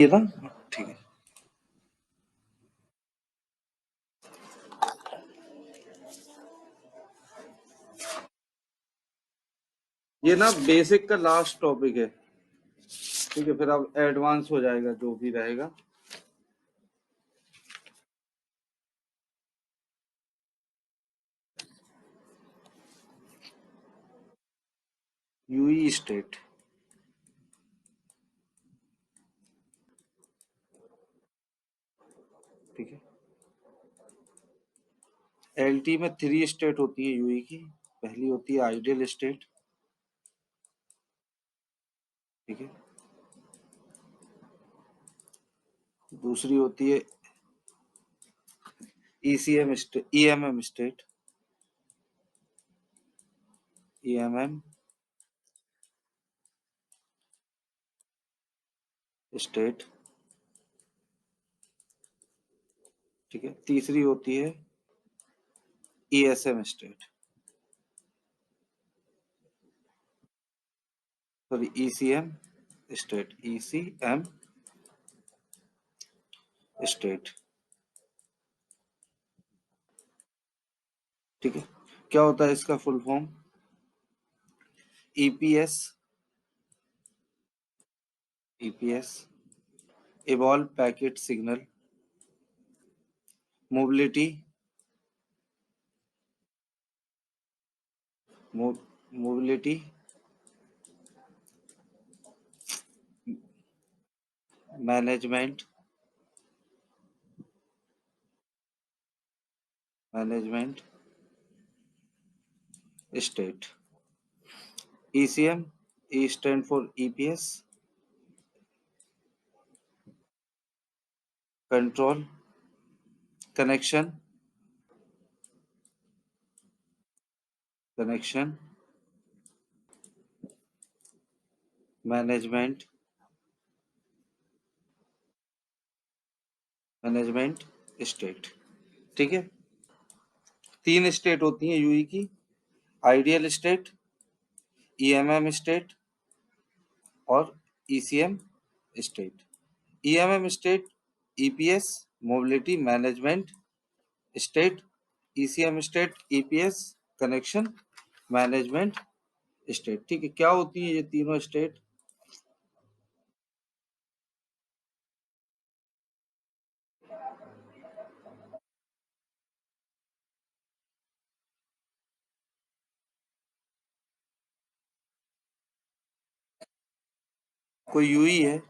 ये ना, ठीक है। ये ना बेसिक का लास्ट टॉपिक है, ठीक है। फिर अब एडवांस हो जाएगा जो भी रहेगा। यूई स्टेट, ठीक है। एलटी में 3 स्टेट होती है यूई की। पहली होती है आइडियल स्टेट, ठीक है। दूसरी होती है ECM state, EMM state, EMM state, ठीक है। तीसरी होती है ESM state, sorry ECM state, ECM state, ठीक है। क्या होता है इसका full form? EPS, EPS evolve packet signal mobility, mobility management, management state. ECM, E stand for EPS, control, connection, connection, management, management state, ठीक है। 3 स्टेट होती हैं यूई की, आइडियल स्टेट, ईएमएम स्टेट और ECM state. EMM state EPS mobility management state, ECM state EPS connection management state, ठीक है। क्या होती है ये तीनों स्टेट? कोई यूई है,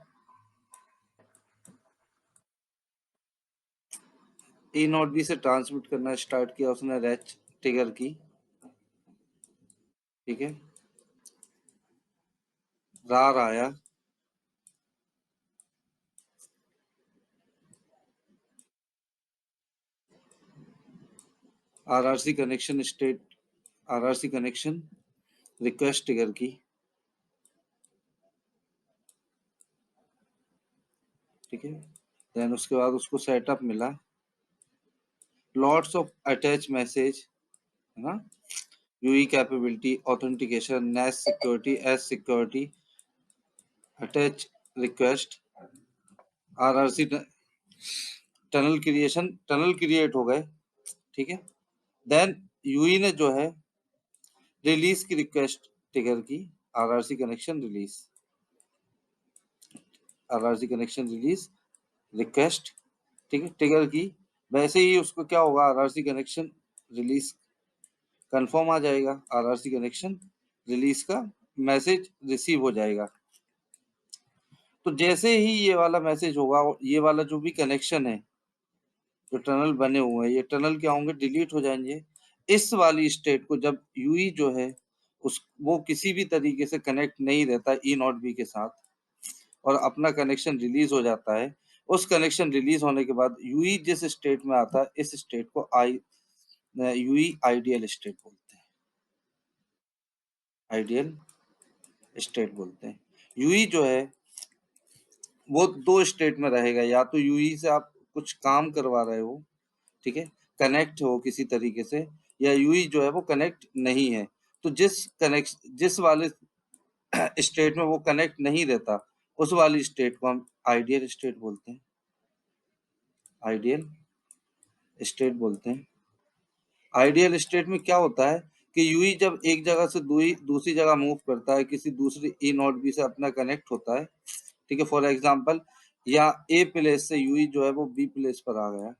ए नॉट बी से ट्रांसमिट करना स्टार्ट किया उसने रैच ट्रिगर की, ठीक है। रार आया, RRC connection state, RRC connection request trigger की, ठीक है। देन उसके बाद उसको सेटअप मिला, लॉट्स ऑफ अटैच मैसेज, है ना। UE capability, authentication, NAS security, AS security, attach request, RRC tunnel creation, tunnel create हो गए, ठीक है। देन यूई ने जो है रिलीज की रिक्वेस्ट ट्रिगर की, RRC connection release, RRC connection release request, ठीक है, ट्रिगर की। वैसे ही उसको क्या होगा, आरआरसी कनेक्शन रिलीज कंफर्म आ जाएगा, आरआरसी कनेक्शन रिलीज का मैसेज रिसीव हो जाएगा। तो जैसे ही ये वाला मैसेज होगा, ये वाला जो भी कनेक्शन है, जो टनल बने हुए हैं, ये टनल क्या होंगे, डिलीट हो जाएंगे। इस वाली स्टेट को जब यूई जो है उस वो किसी भी तरीके से कनेक्ट नहीं रहता ई नॉट बी के साथ और अपना कनेक्शन रिलीज हो जाता है, उस कनेक्शन रिलीज होने के बाद यूई जिस स्टेट में आता है, इस स्टेट को यूई आइडियल स्टेट बोलते हैं, आइडियल स्टेट बोलते हैं। यूई जो है वो 2 स्टेट में रहेगा, या तो यूई से आप कुछ काम करवा रहे हो, ठीक है, कनेक्ट हो किसी तरीके से, या यूई जो है वो कनेक्ट नहीं है। तो जिस वाले स्टेट में वो कनेक्ट नहीं रहता, उस वाली स्टेट को हम आइडियल स्टेट बोलते हैं, आइडियल स्टेट बोलते हैं। आइडियल स्टेट में क्या होता है कि यूई जब एक जगह से दूसरी जगह मूव करता है, किसी दूसरी ई नोड बी से अपना कनेक्ट होता है, ठीक है, फॉर एग्जांपल या ए प्लेस से यूई जो है वो बी प्लेस पर आ गया,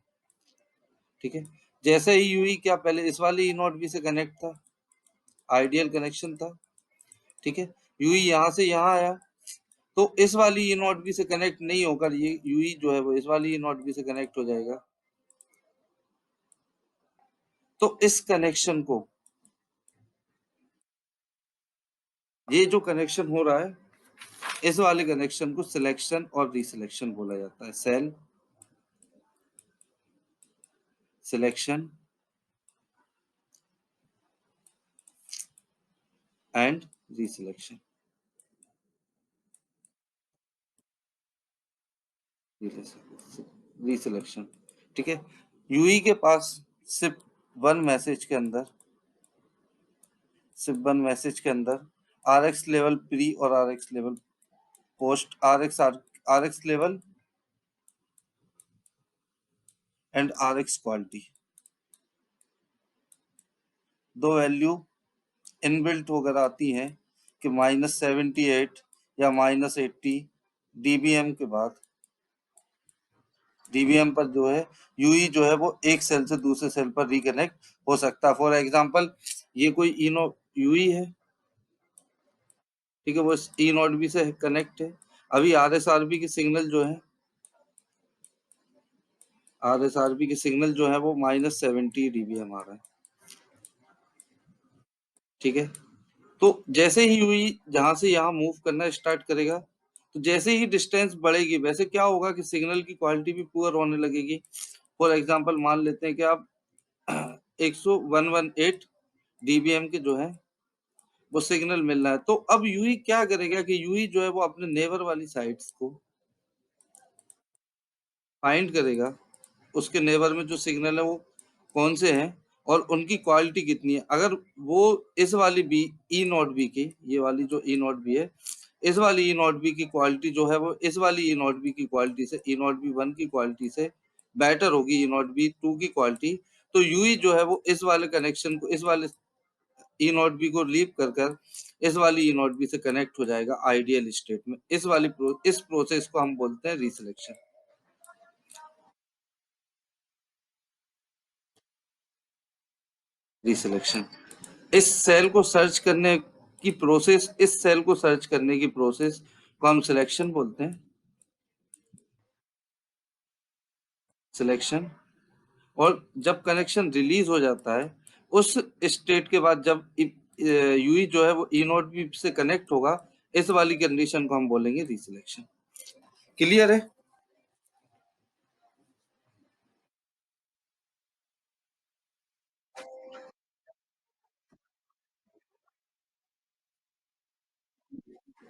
ठीक है, जैसे ही यूई क्या पहले इस वाली ई नोड बी से कनेक्ट था, आइडियल कनेक्शन था, ठीक है, यूई यहाँ से यहाँ आया, तो इस वाली ई नोड बी से कनेक्ट नहीं होकर ये यूई जो है वो इस वाली ई नोड बी से कनेक्ट हो जाएगा। तो इस कनेक्शन को, ये जो कनेक्शन हो रहा है, इस वाले कनेक्शन को सिलेक्शन और रिसिलेक्शन बोला जाता है। सेल सिलेक्शन एंड रिसिलेक्शन, रिसिलेक्शन, ठीक है। यूई के पास सिर्फ वन मैसेज के अंदर, सिर्फ वन मैसेज के अंदर आर एक्स लेवल प्री और R X level post, R X level and R X quality, दो वैल्यू इनबिल्ट होकर आती हैं कि -78 या -80 डीबीएम के बाद, डीबीएम पर जो है यूई जो है वो एक सेल से दूसरे सेल पर रिकनेक्ट हो सकता है। फॉर एग्जांपल ये कोई इनो यूई है, ठीक है, वो ई नोड बी से कनेक्ट है। अभी आरएसआरबी की सिग्नल जो है, आरएसआरबी की सिग्नल जो है वो -70 डीबीएम आ रहा है, ठीक है। तो जैसे ही यूई जहां से यहाँ मूव करना स्टार्ट करेगा, तो जैसे ही डिस्टेंस बढ़ेगी वैसे क्या होगा कि सिग्नल की क्वालिटी भी पुअर होने लगेगी। फॉर एग्जांपल मान लेते हैं कि आप 118 डीबीएम के जो है वो सिग्नल मिल रहा है, तो अब यूई क्या करेगा कि यूई जो है वो अपने नेबर वाली साइट्स को फाइंड करेगा, उसके नेबर में जो सिग्नल है वो कौन से हैं और उनकी क्वालिटी कितनी है। अगर वो इस वाली बी ई नॉट बी की, ये वाली जो ई नॉट बी है, इस वाली ई नॉट बी की क्वालिटी जो है वो इस वाली ई नॉट बी की क्वालिटी से, ई नॉट बी वन की क्वालिटी से बेटर होगी ई नॉट बी टू की क्वालिटी, तो यूई जो है वो इस वाले कनेक्शन को, इस वाले ई नॉट बी को लीव कर कर इस वाली ई नॉट बी से कनेक्ट हो जाएगा आइडियल स्टेट में। इस प्रोसेस को हम बोलते हैं रिसिलेक्शन, रिसिलेक्शन। इस सेल को सर्च करने की प्रोसेस, इस सेल को सर्च करने की प्रोसेस को हम सिलेक्शन बोलते हैं, सिलेक्शन। और जब कनेक्शन रिलीज हो जाता है उस स्टेट के बाद जब यूई जो है वो ई नोट बी से कनेक्ट होगा, इस वाली कंडीशन को हम बोलेंगे रिसिलेक्शन। क्लियर है?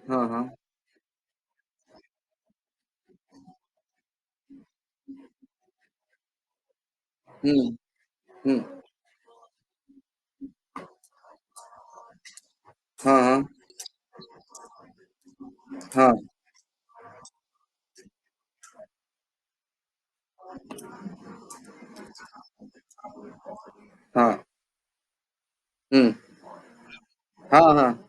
हाँ हाँ। हम्म हम्म। हाँ हाँ हाँ हाँ। हम्म। हाँ हाँ।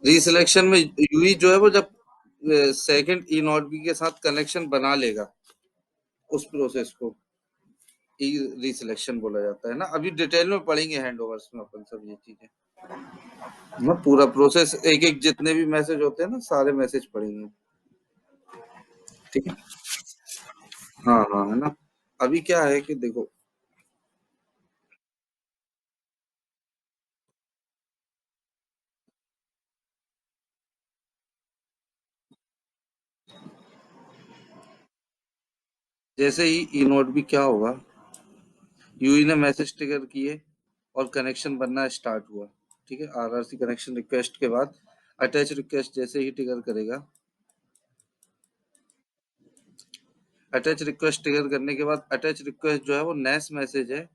रिसिलेक्शन में यूई जो है वो जब सेकंड ई नॉट बी के साथ कनेक्शन बना लेगा, उस प्रोसेस को ई रिसिलेक्शन बोला जाता है ना। अभी डिटेल में पढ़ेंगे हैंडओवर्स में अपन सब ये चीजें, ना पूरा प्रोसेस, एक एक जितने भी मैसेज होते हैं ना सारे मैसेज पढ़ेंगे, ठीक है। हाँ हाँ, है ना। अभी क्या है कि देखो, जैसे ही ई नोट भी क्या होगा, यूई ने मैसेज ट्रिगर किए और कनेक्शन बनना स्टार्ट हुआ, ठीक है। आरआरसी कनेक्शन रिक्वेस्ट के बाद अटैच रिक्वेस्ट जैसे ही ट्रिगर करेगा, अटैच रिक्वेस्ट ट्रिगर करने के बाद अटैच रिक्वेस्ट जो है वो नेक्स्ट मैसेज है,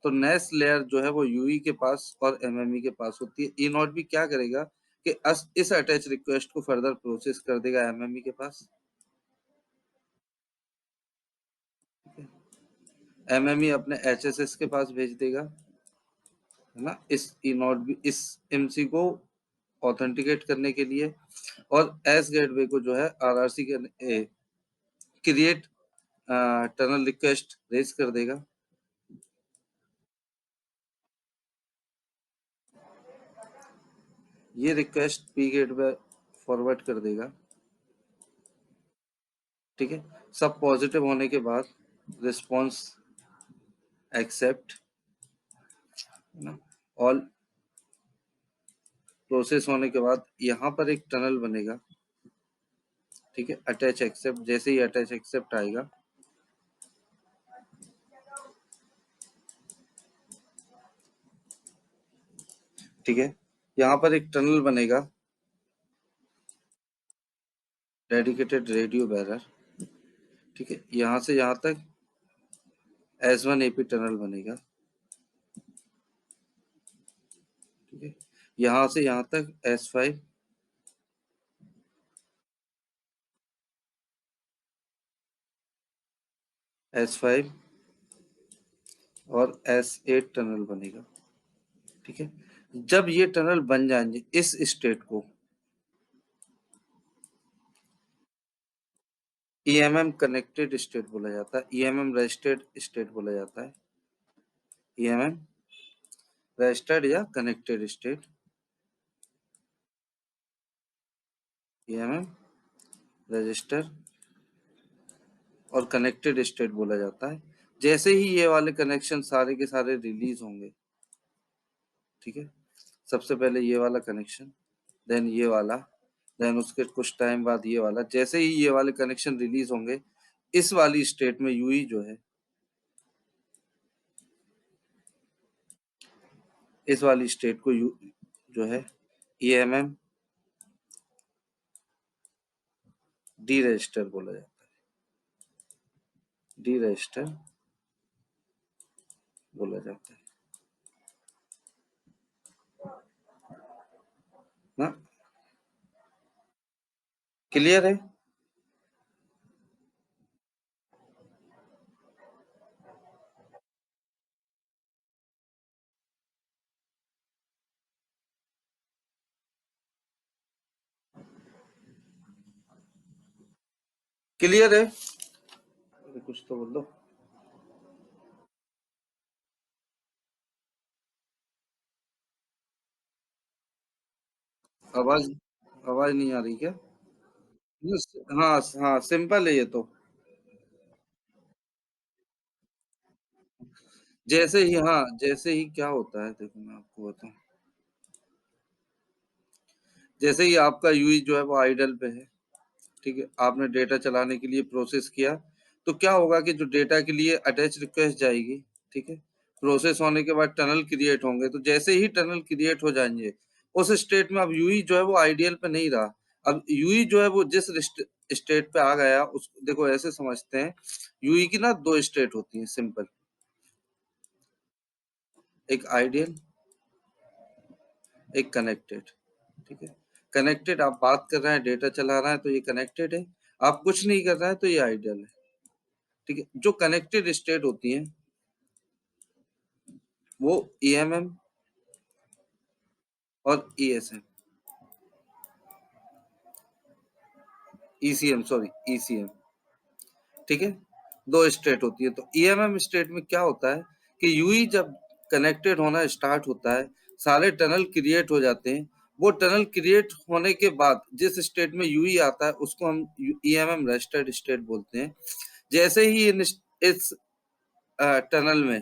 तो नेक्स्ट लेयर जो है वो यूई के पास और एमएमई के पास होती है। ई नॉट भी क्या करेगा कि इस अटैच रिक्वेस्ट को फर्दर प्रोसेस कर देगा एमएमई के पास, एमएमई अपने एचएसएस के पास भेज देगा, है ना, इस ई नॉट भी इस एमसी को ऑथेंटिकेट करने के लिए, और एस गेटवे को जो है आरआरसी के क्रिएट टनल रिक्वेस्ट रेज कर देगा। ये रिक्वेस्ट पी गेटवे फॉरवर्ड कर देगा, ठीक है। सब पॉजिटिव होने के बाद रिस्पॉन्स एक्सेप्ट, है ना, ऑल प्रोसेस होने के बाद यहाँ पर एक टनल बनेगा, ठीक है, अटैच एक्सेप्ट। जैसे ही अटैच एक्सेप्ट आएगा, ठीक है, यहाँ पर एक टनल बनेगा डेडिकेटेड रेडियो बैरर, ठीक है, यहाँ से यहाँ तक S1 AP टनल बनेगा, ठीक है, यहाँ से यहाँ तक S5, S5 और S8 टनल बनेगा, ठीक है। जब ये टनल बन जाएंगे इस स्टेट को EMM कनेक्टेड स्टेट बोला जाता है, EMM रजिस्टर्ड स्टेट बोला जाता है, EMM रजिस्टर्ड या कनेक्टेड स्टेट, EMM रजिस्टर और कनेक्टेड स्टेट बोला जाता है। जैसे ही ये वाले कनेक्शन सारे के सारे रिलीज होंगे, ठीक है, सबसे पहले ये वाला कनेक्शन, देन ये वाला, देन उसके कुछ टाइम बाद ये वाला, जैसे ही ये वाले कनेक्शन रिलीज होंगे इस वाली स्टेट में यूई जो है, इस वाली स्टेट को यू जो है EMM डी रजिस्टर बोला जाता है, डी रजिस्टर बोला जाता है ना। क्लियर है? क्लियर है? कुछ तो बोल दो। आवाज आवाज नहीं आ रही क्या? हाँ हाँ, सिंपल है ये तो। जैसे ही, हाँ, जैसे ही क्या होता है देखो मैं आपको बताऊं, जैसे ही आपका यूई जो है वो आइडल पे है, ठीक है, आपने डेटा चलाने के लिए प्रोसेस किया, तो क्या होगा कि जो डेटा के लिए अटैच रिक्वेस्ट जाएगी, ठीक है, प्रोसेस होने के बाद टनल क्रिएट होंगे, तो जैसे ही टनल क्रिएट हो जाएंगे उस स्टेट में अब यूई जो है वो आइडियल पे नहीं रहा। अब यूई जो है वो जिस स्टेट पे आ गया, उस देखो ऐसे समझते हैं, यूई की ना दो स्टेट होती है सिंपल, एक आइडियल, एक कनेक्टेड, ठीक है। कनेक्टेड आप बात कर रहे हैं, डेटा चला रहे हैं, तो ये कनेक्टेड है। आप कुछ नहीं कर रहे हैं तो ये आइडियल है, ठीक है। जो कनेक्टेड स्टेट होती है वो EMM और ESM, ECM, सॉरी, ECM, ठीक है, दो स्टेट होती है। तो EMM स्टेट में क्या होता है कि यूई जब कनेक्टेड होना स्टार्ट होता है, सारे टनल क्रिएट हो जाते हैं। वो टनल क्रिएट होने के बाद जिस स्टेट में यूई आता है उसको हम EMM रजिस्टर्ड स्टेट बोलते हैं। जैसे ही इस टनल में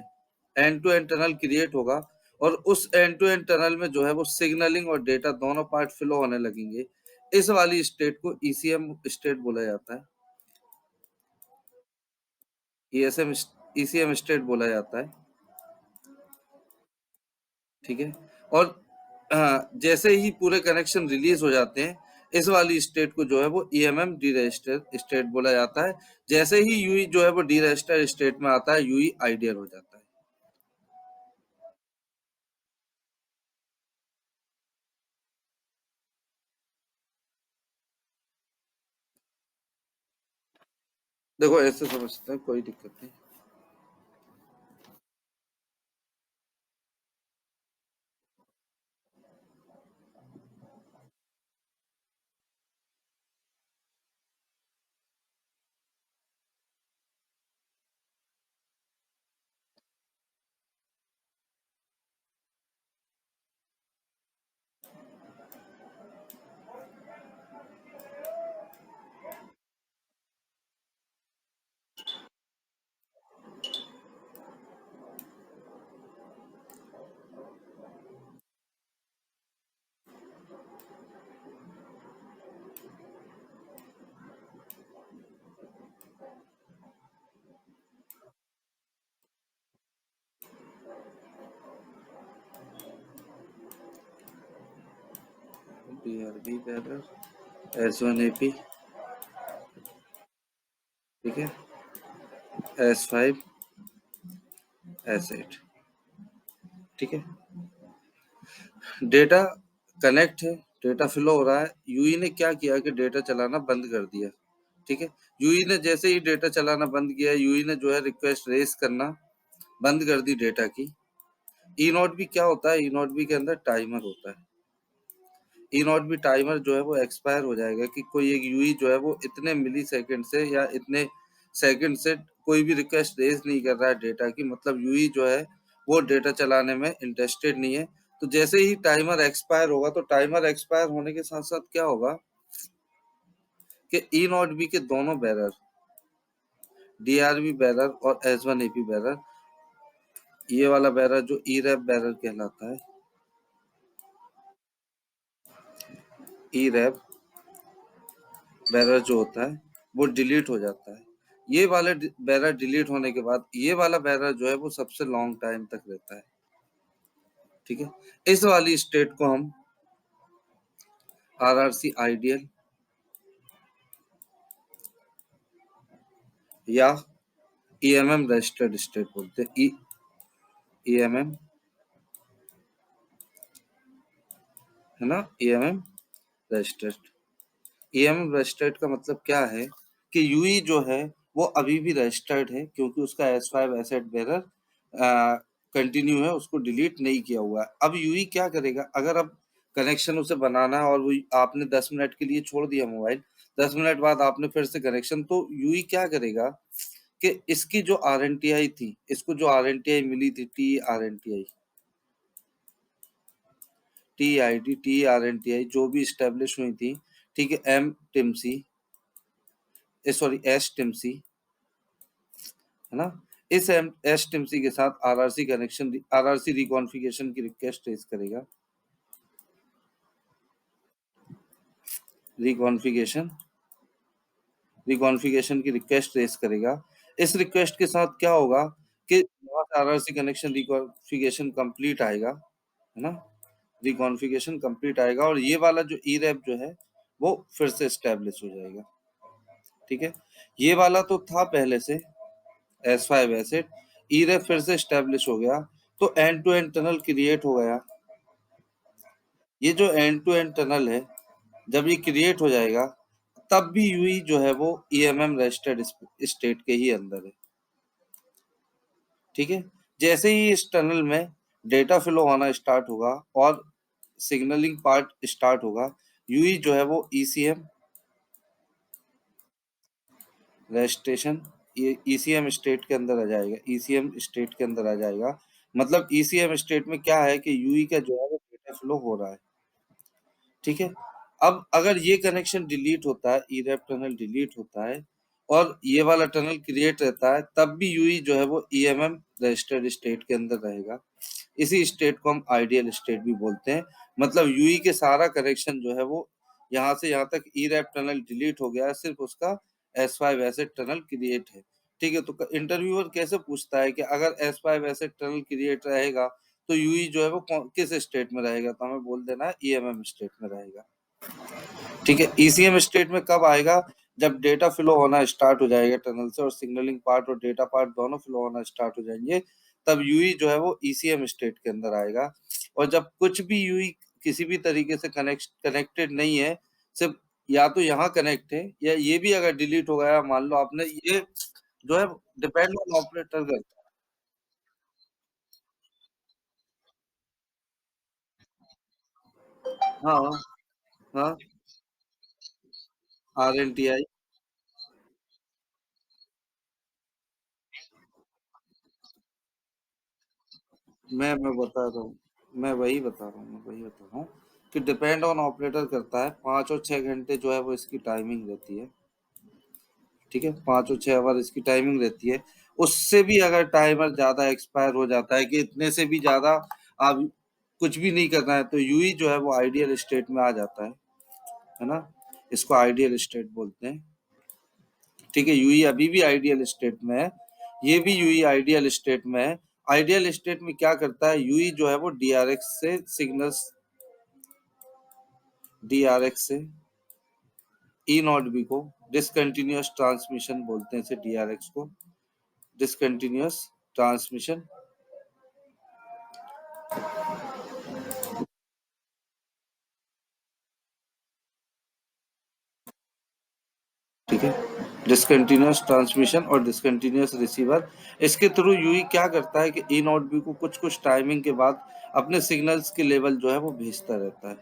end to end tunnel create होगा, और उस एंड टू एंड टनल में जो है वो सिग्नलिंग और डेटा दोनों पार्ट फ्लो होने लगेंगे, इस वाली स्टेट को ECM स्टेट बोला जाता है, ESM ECM स्टेट बोला जाता है, ठीक है। और जैसे ही पूरे कनेक्शन रिलीज हो जाते हैं, इस वाली स्टेट को जो है वो EMM डी रजिस्टर स्टेट बोला जाता है। जैसे ही यूई जो है वो डी रजिस्टर स्टेट में आता है, यूई आइडियल हो जाता है। देखो ऐसे समझते हैं, कोई दिक्कत नहीं। BRB बैरर S1AP, ठीक है, S5 S8, ठीक है। डेटा कनेक्ट है, डेटा फ्लो हो रहा है। यूई ने क्या किया कि डेटा चलाना बंद कर दिया, ठीक है। यूई ने जैसे ही डेटा चलाना बंद किया, यूई ने जो है रिक्वेस्ट रेस करना बंद कर दी डेटा की। ई नॉट भी क्या होता है, ई नॉट भी के अंदर टाइमर होता है। ई नॉट भी टाइमर जो है वो एक्सपायर हो जाएगा कि कोई एक यूई जो है वो इतने मिली सेकेंड से या इतने सेकंड से कोई भी रिक्वेस्ट रेज नहीं कर रहा है डेटा की, मतलब यूई जो है वो डेटा चलाने में इंटरेस्टेड नहीं है। तो जैसे ही टाइमर एक्सपायर होगा, तो टाइमर एक्सपायर होने के साथ साथ क्या होगा कि ई नॉट बी के दोनों बैरर, डीआरबी बैरर और S1AP बैरर, ये वाला बैरर जो ई रैप बैरर कहलाता है, ई रैप बैरर जो होता है वो डिलीट हो जाता है। ये वाले बैरर डिलीट होने के बाद ये वाला बैरर जो है वो सबसे लॉन्ग टाइम तक रहता है, ठीक है। इस वाली स्टेट को हम RRC आइडियल या EMM रजिस्टर्ड स्टेट बोलते हैं। EMM है ना, EMM रजिस्टर्ड। EMM रजिस्टर्ड का मतलब क्या है कि यूई जो है वो अभी भी रजिस्टर्ड है, क्योंकि उसका S5 एसेट बेरर कंटिन्यू है, उसको डिलीट नहीं किया हुआ है। अब यूई क्या करेगा, अगर अब कनेक्शन उसे बनाना है और वो आपने 10 मिनट के लिए छोड़ दिया मोबाइल, 10 मिनट बाद आपने फिर से कनेक्शन, तो यूई क्या करेगा कि इसकी जो RNTI थी, इसको जो RNTI मिली थी, TRNTI जो भी स्टेब्लिश हुई थी, ठीक है, M-TIMC, सॉरी S-TIMC, है ना, इस S-TIMC के साथ RRC कनेक्शन, RRC रिकॉन्फ़िगरेशन की रिक्वेस्ट रेज करेगा। रिकॉन्फ़िगरेशन की रिक्वेस्ट रेज करेगा। इस रिक्वेस्ट के साथ क्या होगा कि RRC कनेक्शन रिकॉन्फ़िगरेशन कंप्लीट आएगा, है ना, रिकॉन्फ़िगरेशन कंप्लीट आएगा और ये वाला जो ई-रैप जो है वो फिर से एस्टेब्लिश हो जाएगा, ठीक है। ये वाला तो था पहले से S5 एसेट, ई-रैप फिर से एस्टेब्लिश हो गया, तो end to end tunnel create हो गया। ये जो एंड टू एंड टनल है, जब ये क्रिएट हो जाएगा, तब भी यूई जो है वो EMM रजिस्टर्ड स्टेट के ही अंदर है, ठीक है। जैसे ही इस टनल में डेटा फ्लो होना स्टार्ट होगा और सिग्नलिंग पार्ट स्टार्ट होगा, यूई जो है वो ECM रजिस्ट्रेशन, ये ECM स्टेट के अंदर आ जाएगा, ECM स्टेट के अंदर आ जाएगा। मतलब ECM स्टेट में क्या है कि यूई का जो है वो डेटा फ्लो हो रहा है, ठीक है। अब अगर ये कनेक्शन डिलीट होता है, ई-रैप टनल डिलीट होता है और ये वाला टनल क्रिएट रहता है, तब भी यूई जो है वो EMM रजिस्टर्ड स्टेट के अंदर रहेगा। इसी स्टेट को हम आइडियल स्टेट भी बोलते हैं। मतलब यूई के सारा कनेक्शन जो है वो यहाँ से यहाँ तक ई-रैप टनल डिलीट हो गया है, सिर्फ उसका S5 एसेट टनल क्रिएट है, ठीक है। तो इंटरव्यूअर कैसे पूछता है कि अगर S5 एसेट टनल क्रिएट रहेगा तो यूई जो है वो किस स्टेट में रहेगा, तो हमें बोल देना है EMM स्टेट में रहेगा, ठीक है। ECM स्टेट में कब आएगा, जब डेटा फ्लो होना स्टार्ट हो जाएगा टनल से और सिग्नलिंग पार्ट और डेटा पार्ट दोनों फ्लो होना स्टार्ट हो जाएंगे, तब यूई जो है वो ECM स्टेट के अंदर आएगा। और जब कुछ भी यूई किसी भी तरीके से कनेक्टेड नहीं है, सिर्फ या तो यहाँ कनेक्ट है या ये भी अगर डिलीट हो गया, मान लो आपने ये जो है डिपेंड ऑन ऑपरेटर करता है। हाँ हाँ, आर एन टी आई। मैं बता रहा हूँ, मैं वही बता रहा हूँ कि डिपेंड ऑन ऑपरेटर करता है। 5 और 6 घंटे जो है वो इसकी टाइमिंग रहती है। ठीक है, 5 और 6 आवर इसकी टाइमिंग रहती है। उससे भी अगर टाइमर ज्यादा एक्सपायर हो जाता है कि इतने से भी ज्यादा आप कुछ भी नहीं करना है, तो यूई जो है वो आइडियल स्टेट में आ जाता है ना। इसको आइडियल स्टेट बोलते हैं। ठीक है, यूई अभी भी आइडियल स्टेट में है, ये भी यूई आइडियल स्टेट में है। आइडियल स्टेट में क्या करता है यूई जो है वो डीआरएक्स से सिग्नल्स, डीआरएक्स से ई नॉट बी को डिसकंटिन्यूअस ट्रांसमिशन बोलते हैं, इसे डीआरएक्स को डिसकंटिन्यूअस ट्रांसमिशन। ठीक है, डिसकंटिन्यूअस ट्रांसमिशन और डिसकंटिन्यूअस रिसीवर। इसके थ्रू यूई क्या करता है कि ई नॉट बी को कुछ कुछ टाइमिंग के बाद अपने सिग्नल्स के लेवल जो है वो भेजता रहता है।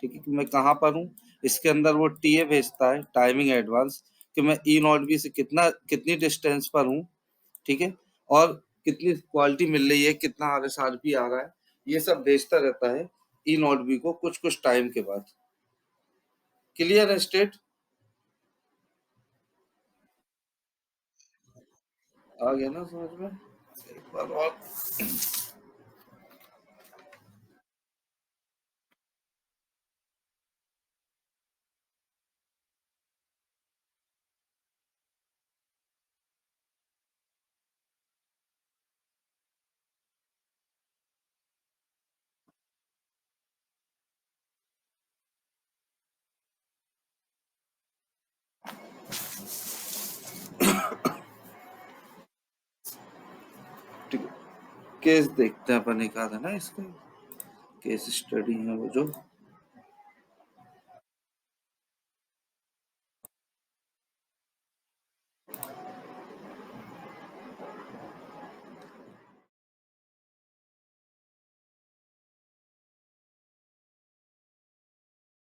ठीक है, कि मैं कहाँ पर हूँ, इसके अंदर वो टीए भेजता है टाइमिंग एडवांस, कि मैं ई नॉट बी से कितनी डिस्टेंस पर हूँ। ठीक है, और कितनी क्वालिटी मिल रही है, कितना आरएसआरपी आ रहा है, ये सब भेजता रहता है ई नॉट बी को कुछ कुछ टाइम के बाद। क्लियर है स्टेट? आ गया ना समझ में? एक बार और केस देखते हैं अपन, एक आधा ना इसका केस स्टडी है वो जो